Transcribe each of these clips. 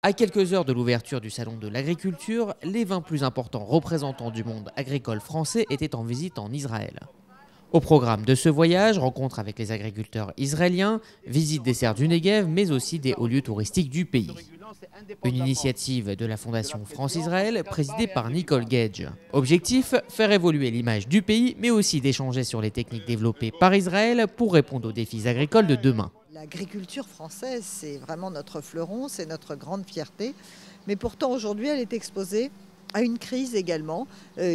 À quelques heures de l'ouverture du Salon de l'agriculture, les 20 plus importants représentants du monde agricole français étaient en visite en Israël. Au programme de ce voyage, rencontre avec les agriculteurs israéliens, visite des serres du Negev, mais aussi des hauts lieux touristiques du pays. Une initiative de la Fondation France-Israël présidée par Nicole Gage. Objectif, faire évoluer l'image du pays, mais aussi d'échanger sur les techniques développées par Israël pour répondre aux défis agricoles de demain. L'agriculture française, c'est vraiment notre fleuron, c'est notre grande fierté. Mais pourtant, aujourd'hui, elle est exposée à une crise également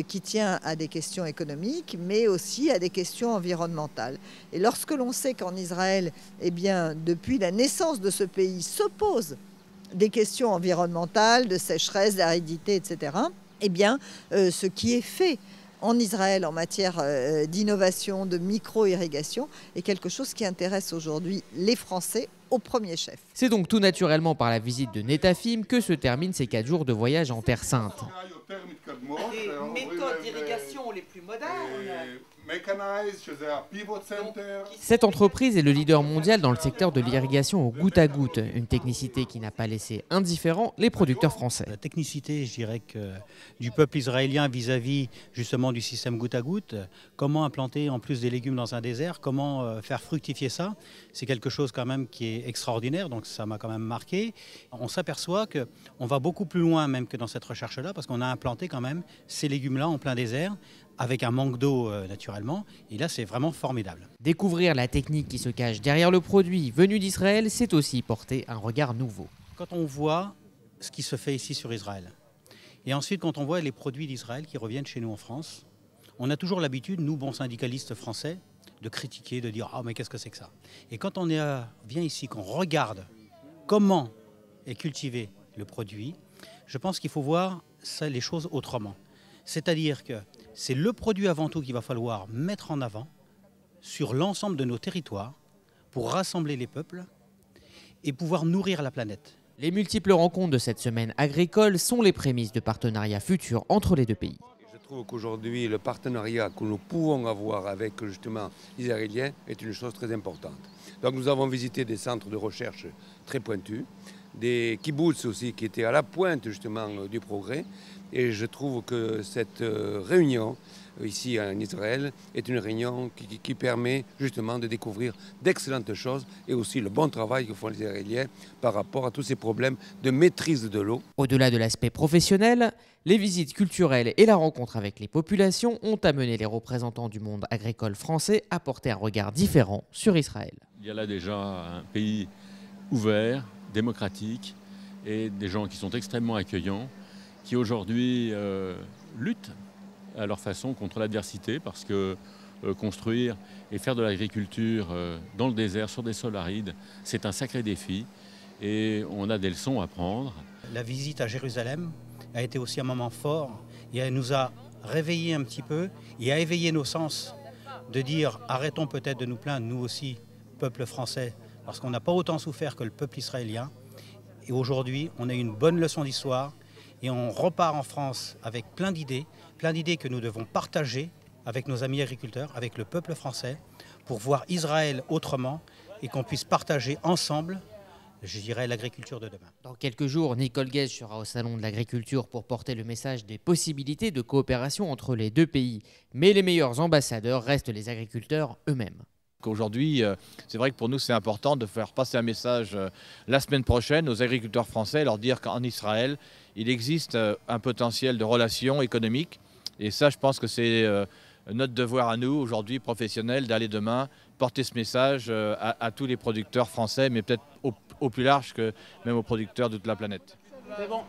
qui tient à des questions économiques, mais aussi à des questions environnementales. Et lorsque l'on sait qu'en Israël, eh bien, depuis la naissance de ce pays, s'opposent des questions environnementales, de sécheresse, d'aridité, etc., eh bien, ce qui est fait en Israël en matière d'innovation, de micro-irrigation, est quelque chose qui intéresse aujourd'hui les Français au premier chef. C'est donc tout naturellement par la visite de Netafim que se terminent ces 4 jours de voyage en Terre Sainte. Les méthodes d'irrigation les plus modernes. Cette entreprise est le leader mondial dans le secteur de l'irrigation au goutte à goutte, une technicité qui n'a pas laissé indifférents les producteurs français. La technicité, je dirais, du peuple israélien vis-à-vis justement du système goutte à goutte, comment implanter en plus des légumes dans un désert, comment faire fructifier ça, c'est quelque chose quand même qui est extraordinaire, donc ça m'a quand même marqué. On s'aperçoit qu'on va beaucoup plus loin même que dans cette recherche-là, parce qu'on a implanté quand même ces légumes-là en plein désert, avec un manque d'eau naturellement, et là c'est vraiment formidable. Découvrir la technique qui se cache derrière le produit venu d'Israël, c'est aussi porter un regard nouveau. Quand on voit ce qui se fait ici sur Israël, et ensuite quand on voit les produits d'Israël qui reviennent chez nous en France, on a toujours l'habitude, nous bons syndicalistes français, de critiquer, de dire « Ah mais qu'est-ce que c'est que ça ?» Et quand on vient ici, qu'on regarde comment est cultivé le produit, je pense qu'il faut voir les choses autrement. C'est-à-dire que c'est le produit avant tout qu'il va falloir mettre en avant sur l'ensemble de nos territoires pour rassembler les peuples et pouvoir nourrir la planète. Les multiples rencontres de cette semaine agricole sont les prémices de partenariats futurs entre les deux pays. Je trouve qu'aujourd'hui, le partenariat que nous pouvons avoir avec justement les Israéliens est une chose très importante. Donc nous avons visité des centres de recherche très pointus, des kibboutz aussi qui étaient à la pointe justement du progrès. Et je trouve que cette réunion ici en Israël est une réunion qui permet justement de découvrir d'excellentes choses et aussi le bon travail que font les Israéliens par rapport à tous ces problèmes de maîtrise de l'eau. Au-delà de l'aspect professionnel, les visites culturelles et la rencontre avec les populations ont amené les représentants du monde agricole français à porter un regard différent sur Israël. Il y a là déjà un pays ouvert, démocratique et des gens qui sont extrêmement accueillants, qui aujourd'hui luttent à leur façon contre l'adversité parce que construire et faire de l'agriculture dans le désert, sur des sols arides, c'est un sacré défi et on a des leçons à prendre. La visite à Jérusalem a été aussi un moment fort et elle nous a réveillés un petit peu et a éveillé nos sens de dire arrêtons peut-être de nous plaindre, nous aussi, peuple français, parce qu'on n'a pas autant souffert que le peuple israélien. Et aujourd'hui, on a une bonne leçon d'histoire. Et on repart en France avec plein d'idées que nous devons partager avec nos amis agriculteurs, avec le peuple français, pour voir Israël autrement et qu'on puisse partager ensemble, je dirais, l'agriculture de demain. Dans quelques jours, Nicole Gage sera au Salon de l'agriculture pour porter le message des possibilités de coopération entre les deux pays. Mais les meilleurs ambassadeurs restent les agriculteurs eux-mêmes. Aujourd'hui, c'est vrai que pour nous, c'est important de faire passer un message la semaine prochaine aux agriculteurs français, leur dire qu'en Israël, il existe un potentiel de relations économiques. Et ça, je pense que c'est notre devoir à nous, aujourd'hui, professionnels, d'aller demain porter ce message à tous les producteurs français, mais peut-être au plus large que même aux producteurs de toute la planète. C'est bon.